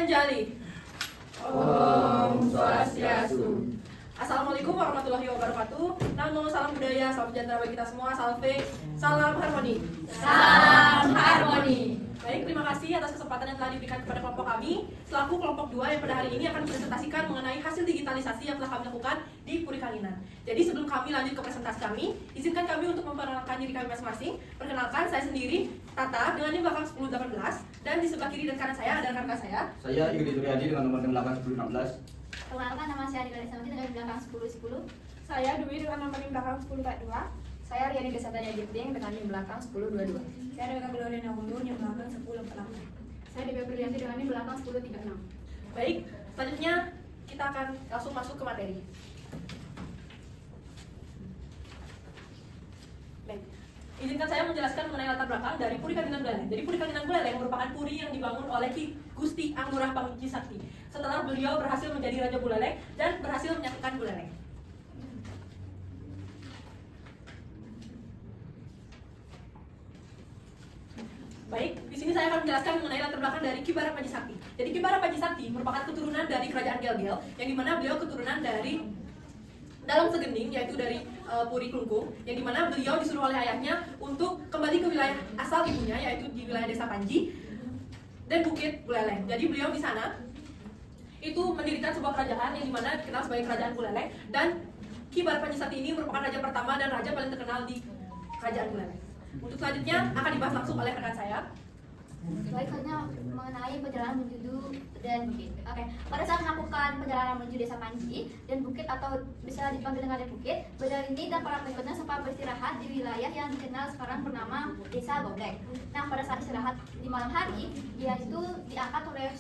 Anjali. Om Swastiastu. Assalamualaikum warahmatullahi wabarakatuh. Namo, salam budaya, salam sejahtera bagi kita semua, salve, salam harmoni. Salam harmoni. Baik, terima kasih atas kesempatan yang telah diberikan kepada kelompok kami selaku kelompok 2 yang pada hari ini akan mempresentasikan mengenai hasil digitalisasi yang telah kami lakukan di Puri Kanginan. Jadi sebelum kami lanjut ke presentasi kami, izinkan kami untuk memperkenalkan diri kami masing-masing. Perkenalkan, saya sendiri Tata dengan NIM belakang 1018, dan di sebelah kiri dan kanan saya ada rekan saya. Saya Yudi Turyadi dengan nomor belakang 1016. Perkenalkan, nama saya Adila Desamati dengan belakang 1010. Saya Dwi dengan nomor di belakang 1042. Saya Riani Desatanya Gifting dengan di belakang 1022. Saya Rebecca Gloria Nawulu yang belakang 1048. Saya Dewi Brilianti dengan di belakang 1036. Baik, selanjutnya kita akan langsung masuk ke materi. Baik, izinkan saya menjelaskan mengenai latar belakang dari Puri Kanginan Buleleng. Jadi Puri Kanginan Buleleng merupakan puri yang dibangun oleh Ki Gusti Anggurah Pangiji Sakti setelah beliau berhasil menjadi Raja Buleleng dan berhasil menyatukan Buleleng. Baik, di sini saya akan menjelaskan mengenai latar belakang dari Ki Barat Panji Sakti. Jadi Ki Barat Panji Sakti merupakan keturunan dari Kerajaan Gel-Gel, yang dimana beliau keturunan dari dalam segening, yaitu dari Puri Klungkung, yang dimana beliau disuruh oleh ayahnya untuk kembali ke wilayah asal ibunya, yaitu di wilayah Desa Panji dan Bukit Buleleng. Jadi beliau di sana itu mendirikan sebuah kerajaan yang dimana dikenal sebagai Kerajaan Buleleng, dan Ki Barat Panji Sakti ini merupakan raja pertama dan raja paling terkenal di Kerajaan Buleleng. Untuk selanjutnya akan dibahas langsung oleh rekan saya. Selanjutnya mengenai perjalanan menuju dan bukit. Oke, pada saat melakukan perjalanan menuju Desa Panji dan Bukit atau bisa dipanggil dengan Bukit, Badar ini dan para pengikutnya sempat beristirahat di wilayah yang dikenal sekarang bernama Desa Goblek. Nah, pada saat istirahat di malam hari, dia itu diangkat oleh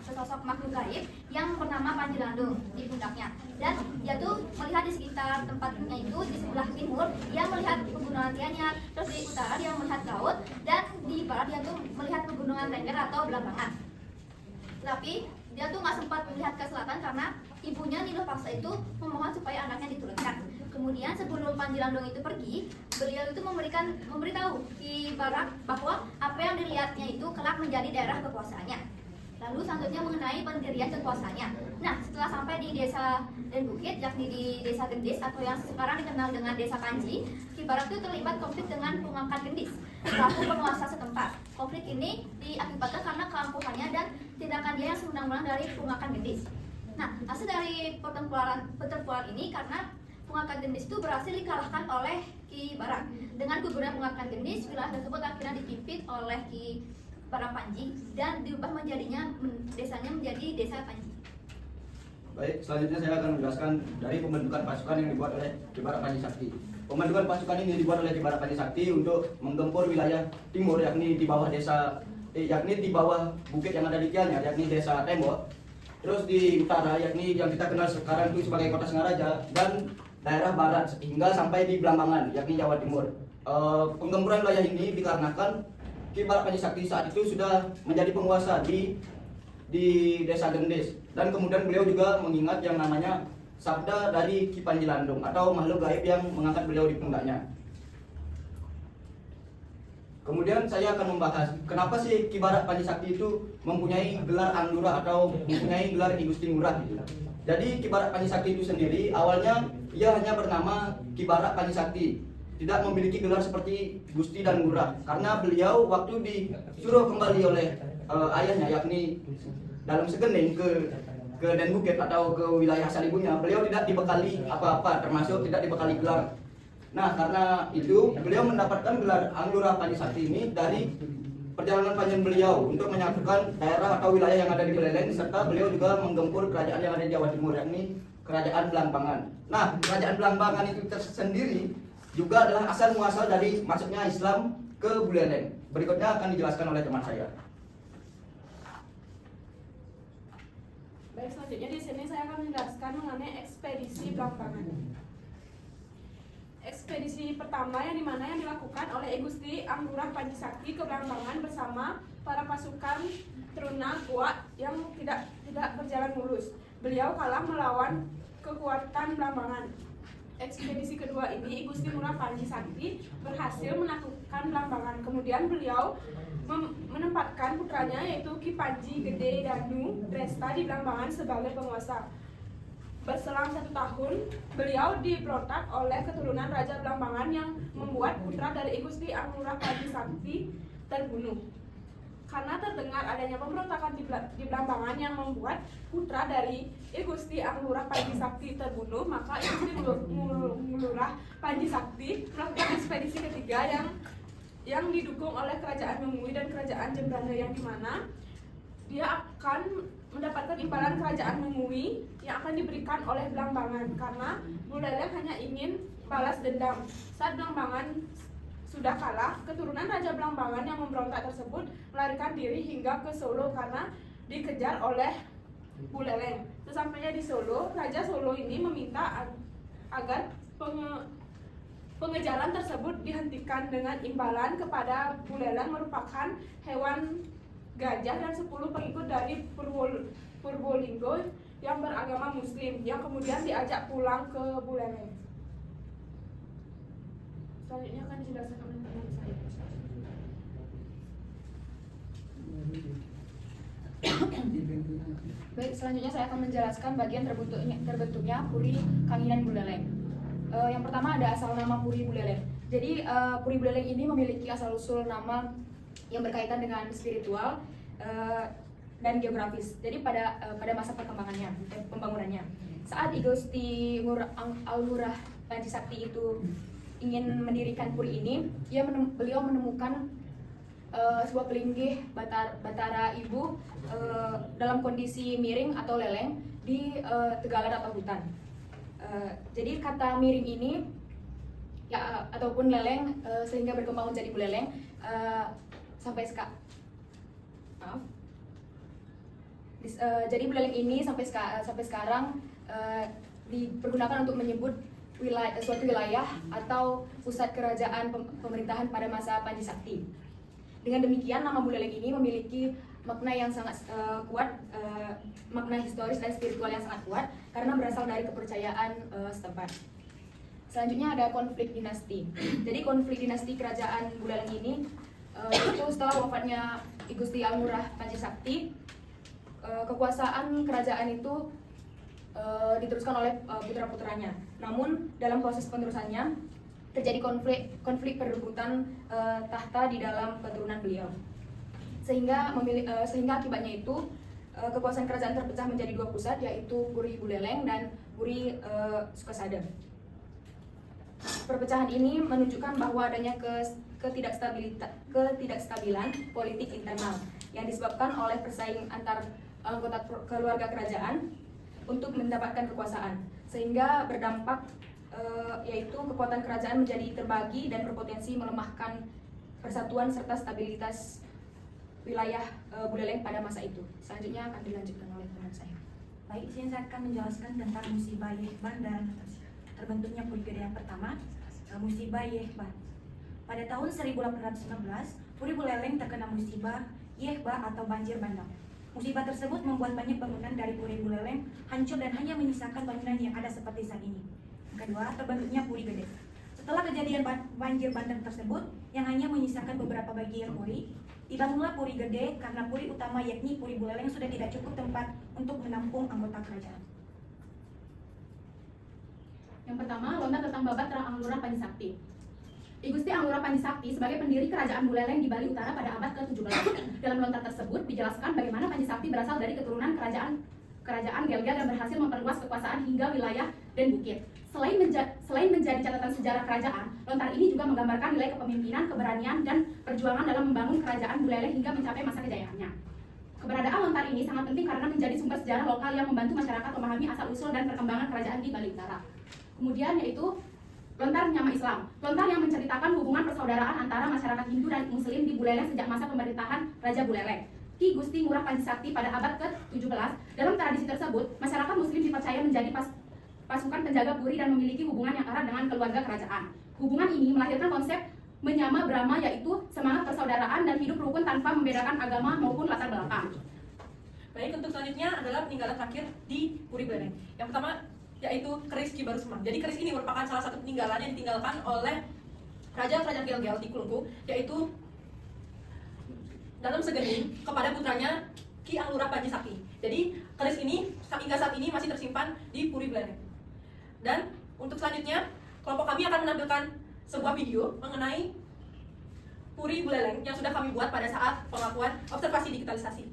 sesosok makhluk gaib yang bernama Panji Landung di pundaknya. Dan dia tuh melihat di sekitar tempatnya itu di sebelah timur dia melihat pegunungan Tianyar, terus di utara dia melihat laut, dan di barat dia tuh melihat pegunungan Lengger atau Belambangan. Tapi dia tuh nggak sempat melihat ke selatan karena ibunya Niluh Paksa itu memohon supaya anaknya diturunkan. Kemudian sebelum Panji Landung itu pergi, beliau itu memberitahu Ki Barat bahwa apa yang dilihatnya itu kelak menjadi daerah kekuasaannya. Lalu selanjutnya mengenai pendirian kekuasaannya. Nah, setelah sampai di Desa dan Bukit, yakni di Desa Gendis atau yang sekarang dikenal dengan Desa Panji, Ki Barat itu terlibat konflik dengan Pungangkan Gendis, selaku penguasa setempat. Konflik ini diakibatkan karena keangkuhannya dan tindakan dia yang sewenang-wenang dari Pungangkan Gendis. Nah, hasil dari pertempuran ini karena Pungangkan Gendis itu berhasil dikalahkan oleh Ki Barat. Dengan gugurnya Pungangkan Gendis, wilayah tersebut akhirnya dipimpin oleh Ki Barat Panji dan diubah desanya menjadi Desa Panji. Baik, selanjutnya saya akan menjelaskan dari pembentukan pasukan yang dibuat oleh Ki Barat Panji Sakti. Pembentukan pasukan ini dibuat oleh Ki Barat Panji Sakti untuk menggempur wilayah timur, yakni di bawah bukit yang ada di Tianyar, yakni Desa Tembok. Terus di utara, yakni yang kita kenal sekarang itu sebagai Kota Singaraja, dan daerah barat hingga sampai di Belambangan, yakni Jawa Timur. Penggemburan wilayah ini dikarenakan Ki Barat Panji Sakti saat itu sudah menjadi penguasa di Desa Gendis, dan kemudian beliau juga mengingat yang namanya sabda dari Ki Panji Landung atau makhluk gaib yang mengangkat beliau di pundaknya. Kemudian saya akan membahas kenapa sih Ki Barat Panji Sakti itu mempunyai gelar Anggurah atau mempunyai gelar Ki Gusti Ngurah. Jadi Ki Barat Panji Sakti itu sendiri awalnya ia hanya bernama Ki Barat Panji Sakti, tidak memiliki gelar seperti Gusti dan Ngurah, karena beliau waktu disuruh kembali oleh ayahnya, yakni dalam segening ke Dan Bukit atau ke wilayah asal ibunya, beliau tidak dibekali apa-apa, termasuk tidak dibekali gelar. Nah, karena itu beliau mendapatkan gelar Anggurah Panji Sakti ini dari perjalanan panjang beliau untuk menyatukan daerah atau wilayah yang ada di Buleleng, serta beliau juga menggempur kerajaan yang ada di Jawa Timur, yakni Kerajaan Belambangan. Nah, Kerajaan Belambangan itu tersendiri juga adalah asal muasal dari masuknya Islam ke Buleleng. Berikutnya akan dijelaskan oleh teman saya. Baik, selanjutnya di sini saya akan menjelaskan mengenai ekspedisi Belambangan. Ekspedisi pertama yang dilakukan oleh Gusti Anggurah Panji Sakti ke Belambangan bersama para pasukan Truna Kuat yang tidak berjalan mulus. Beliau kalah melawan kekuatan Belambangan. Ekspedisi kedua ini Gusti Ngurah Panji Sakti berhasil menaklukkan Belambangan. Kemudian beliau menempatkan putranya yaitu Ki Panji Gede Danu Dresta di Blambangan sebagai penguasa. Berselang 1 tahun, beliau diberontak oleh keturunan Raja Blambangan yang membuat putra dari I Gusti Anglurah Panji Sakti terbunuh. Karena terdengar adanya pemberontakan di Blambangan yang membuat putra dari I Gusti Anglurah Panji Sakti terbunuh, maka I Gusti Anglurah Panji Sakti melakukan ekspedisi ketiga yang didukung oleh Kerajaan Mengui dan Kerajaan Jembrana, yang dimana dia akan mendapatkan imbalan Kerajaan Mengui yang akan diberikan oleh Blambangan karena Buleleng hanya ingin balas dendam. Saat Blambangan sudah kalah, keturunan Raja Blambangan yang memberontak tersebut melarikan diri hingga ke Solo karena dikejar oleh Buleleng. Sesampainya di Solo, Raja Solo ini meminta agar pengejaran tersebut dihentikan dengan imbalan kepada Buleleng merupakan hewan gajah dan 10 pengikut dari Purbolinggo yang beragama Muslim yang kemudian diajak pulang ke Buleleng. Selanjutnya akan dijelaskan oleh teman saya. Baik, selanjutnya saya akan menjelaskan bagian terbentuknya Puri Kanginan Buleleng. Yang pertama ada asal nama Puri Buleleng. Jadi Puri Buleleng ini memiliki asal usul nama yang berkaitan dengan spiritual dan geografis. Jadi pada masa pembangunannya, saat I Gusti Anglurah Panji Sakti itu ingin mendirikan puri ini, beliau menemukan sebuah pelinggih batara ibu dalam kondisi miring atau leleng di tegalan atau hutan. Jadi kata miring ini ya ataupun leleng sehingga berkembang menjadi buleleng jadi buleleng ini sampai sekarang dipergunakan untuk menyebut suatu wilayah atau pusat kerajaan pemerintahan pada masa Panji Sakti. Dengan demikian, nama Buleleng ini memiliki makna yang sangat kuat, makna historis dan spiritual yang sangat kuat karena berasal dari kepercayaan setempat. Selanjutnya ada konflik dinasti. Jadi konflik dinasti kerajaan Buleleng ini itu setelah wafatnya I Gusti Anglurah Panji Sakti, kekuasaan kerajaan itu diteruskan oleh putra-putranya. Namun dalam proses penerusannya terjadi konflik perebutan tahta di dalam keturunan beliau, sehingga akibatnya itu kekuasaan kerajaan terpecah menjadi 2 pusat, yaitu Puri Buleleng dan Puri Sukasada. Perpecahan ini menunjukkan bahwa adanya ketidakstabilan politik internal yang disebabkan oleh persaingan antar anggota keluarga kerajaan untuk mendapatkan kekuasaan, sehingga berdampak yaitu kekuatan kerajaan menjadi terbagi dan berpotensi melemahkan persatuan serta stabilitas wilayah Buleleng pada masa itu. Selanjutnya akan dilanjutkan oleh teman saya. Baik, di sini saya akan menjelaskan tentang musibah Yehban dan terbentuknya Puri Gede. Yang pertama, musibah Yehban. Pada tahun 1819, Puri Buleleng terkena musibah Yehba atau banjir bandang. Musibah tersebut membuat banyak bangunan dari Puri Buleleng hancur dan hanya menyisakan bangunan yang ada seperti saat ini. Kedua, terbentuknya Puri Gede. Setelah kejadian banjir bandang tersebut yang hanya menyisakan beberapa bagian puri, dibangunlah Puri Gede karena puri utama yakni Puri Buleleng sudah tidak cukup tempat untuk menampung anggota kerajaan. Yang pertama, lontar tentang babat Anglurah Panji Sakti. I Gusti Anglurah Panji Sakti sebagai pendiri kerajaan Buleleng di Bali Utara pada abad ke-17. Dalam lontar tersebut dijelaskan bagaimana Panji Sakti berasal dari keturunan kerajaan Gelgel dan berhasil memperluas kekuasaan hingga wilayah dan bukit. Selain menjadi catatan sejarah kerajaan, lontar ini juga menggambarkan nilai kepemimpinan, keberanian, dan perjuangan dalam membangun kerajaan Buleleng hingga mencapai masa kejayaannya. Keberadaan lontar ini sangat penting karena menjadi sumber sejarah lokal yang membantu masyarakat memahami asal-usul dan perkembangan kerajaan di Bali Utara. Kemudian yaitu lontar Nyama Islam. Lontar yang menceritakan hubungan persaudaraan antara masyarakat Hindu dan Muslim di Buleleng sejak masa pemerintahan Raja Buleleng, Ki Gusti Ngurah Panji Sakti pada abad ke-17. Dalam tradisi tersebut, masyarakat Muslim dipercaya menjadi pasukan penjaga puri dan memiliki hubungan yang erat dengan keluarga kerajaan. Hubungan ini melahirkan konsep Menyama Brahma, yaitu semangat persaudaraan dan hidup rukun tanpa membedakan agama maupun latar belakang. Baik, untuk selanjutnya adalah peninggalan terakhir di Puri Buleleng. Yang pertama yaitu keris Ki Baru Semang. Jadi keris ini merupakan salah satu peninggalan yang ditinggalkan oleh Raja Kerajaan Gelgel di Kulungku, yaitu dalam segening kepada putranya Ki Anglurah Panji Sakti. Jadi keris ini hingga saat ini masih tersimpan di Puri Buleleng. Dan untuk selanjutnya kelompok kami akan menampilkan sebuah video mengenai Puri Buleleng yang sudah kami buat pada saat pengakuan observasi digitalisasi.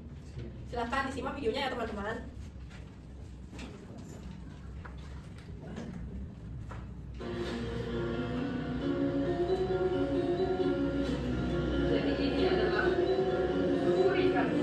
Silahkan disimak videonya ya teman-teman. Jadi ini adalah Puri kami.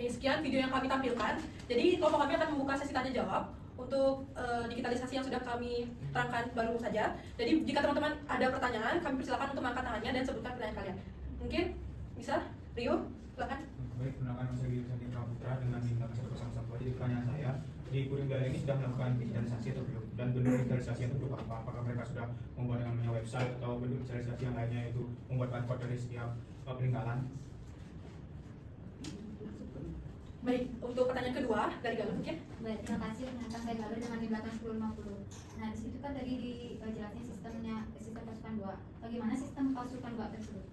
Sekian video yang kami tampilkan. Jadi kelompok kami akan membuka sesi tanya jawab untuk digitalisasi yang sudah kami terangkan baru saja. Jadi jika teman-teman ada pertanyaan, kami persilakan untuk mengangkat tangannya dan sebutkan pertanyaan kalian. Mungkin bisa, Rio, silakan. Baik, perkenalkan nama saya Rio Sandi Praputra dengan bintang 101. Jadi pertanyaan saya, di Puri Buleleng ini sudah melakukan digitalisasi atau belum? Dan bentuk digitalisasi yang bentuk apa? Apakah mereka sudah membuat yang namanya website atau bentuk digitalisasi yang lainnya, yaitu membuat barcode dari setiap peninggalan? Baik, untuk pertanyaan kedua dari Galuh mungkin. Baik, terima kasih. Perkenalkan saya Galuh dengan di belakang 1050. Nah, di situ kan tadi dijelaskan sistem pasukan 2. Bagaimana sistem pasukan 2 tersebut?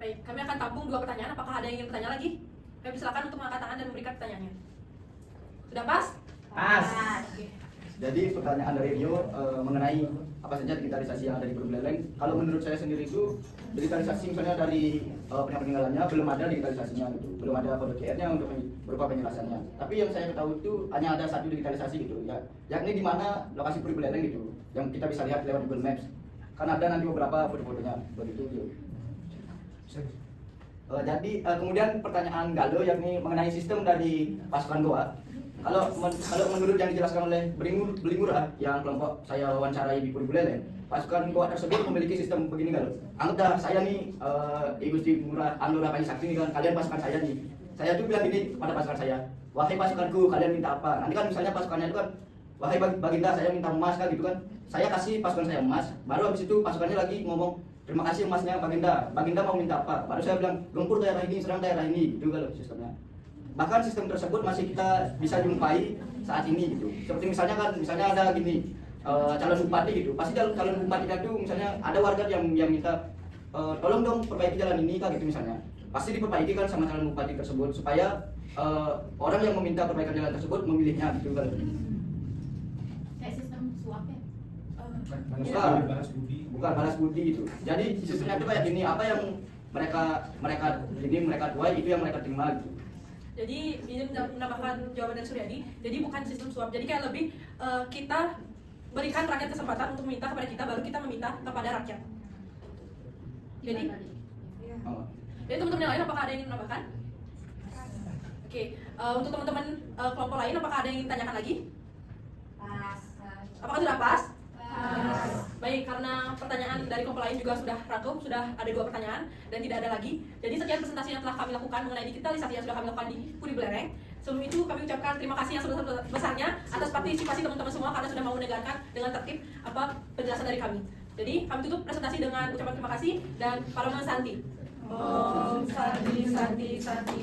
Baik, kami akan tampung dua pertanyaan. Apakah ada yang ingin bertanya lagi? Kami silakan untuk mengangkat tangan dan memberikan pertanyaannya. Sudah pas? Pas. Oke. Jadi pertanyaan dari Rio mengenai apa saja digitalisasi yang ada di Puri Buleleng. Kalau menurut saya sendiri itu digitalisasi misalnya dari peninggalannya belum ada digitalisasinya gitu, belum ada kode QR-nya untuk berupa penjelasannya. Tapi yang saya tahu itu hanya ada satu digitalisasi gitu ya, yakni di mana lokasi Puri Buleleng gitu, yang kita bisa lihat lewat Google Maps. Kan ada nanti beberapa foto-fotonya begitu. Gitu. Jadi kemudian pertanyaan Galuh yakni mengenai sistem dari pasukan Goa. Kalau menurut yang dijelaskan oleh Belimurah yang kelompok saya wawancarai di Puri Buleleng, pasukan Goa tersebut memiliki sistem begini Galuh. Anggaplah saya nih Ibu Gusti Anglurah Panji Sakti nih kan, kalian pasukan saya nih. Saya tuh bilang gini pada pasukan saya, wahai pasukanku kalian minta apa? Nanti kan misalnya pasukannya itu kan, wahai Baginda saya minta emas kan gitu kan. Saya kasih pasukan saya emas, baru habis itu pasukannya lagi ngomong terima kasih emasnya Baginda. Baginda mau minta apa? Baru saya bilang gempur daerah ini, serang daerah ini, gitu Galuh sistemnya. Bahkan sistem tersebut masih kita bisa jumpai saat ini gitu. Seperti misalnya ada gini calon bupati gitu. Pasti calon bupati itu misalnya ada warga yang minta tolong dong perbaiki jalan ini kak gitu misalnya, pasti diperbaiki kan sama calon bupati tersebut supaya orang yang meminta perbaikan jalan tersebut memilihnya gitu kan. Kayak sistem suap ya. Bukan balas budi itu. Jadi sistemnya itu kayak gini, apa yang mereka tuai itu yang mereka terima gitu. Jadi ini menambahkan jawaban dari Suryadi. Jadi bukan sistem suap. Jadi kayak lebih kita berikan rakyat kesempatan untuk meminta kepada kita, baru kita meminta kepada rakyat. Jadi, Oh. jadi teman-teman yang lain apakah ada yang ingin menambahkan? Oke, untuk teman-teman kelompok lain apakah ada yang ingin tanyakan lagi? Apakah sudah pas? Baik, karena pertanyaan dari kelompok lain juga sudah rangkum, sudah ada 2 pertanyaan dan tidak ada lagi. Jadi sekian presentasi yang telah kami lakukan mengenai digitalisasi yang sudah kami lakukan di Puri Belerang. Sebelum itu kami ucapkan terima kasih yang sebesar-besarnya atas partisipasi teman-teman semua karena sudah mau mendengarkan dengan tertib apa penjelasan dari kami. Jadi kami tutup presentasi dengan ucapan terima kasih dan Parama Santi. Om Santi Santi Santi.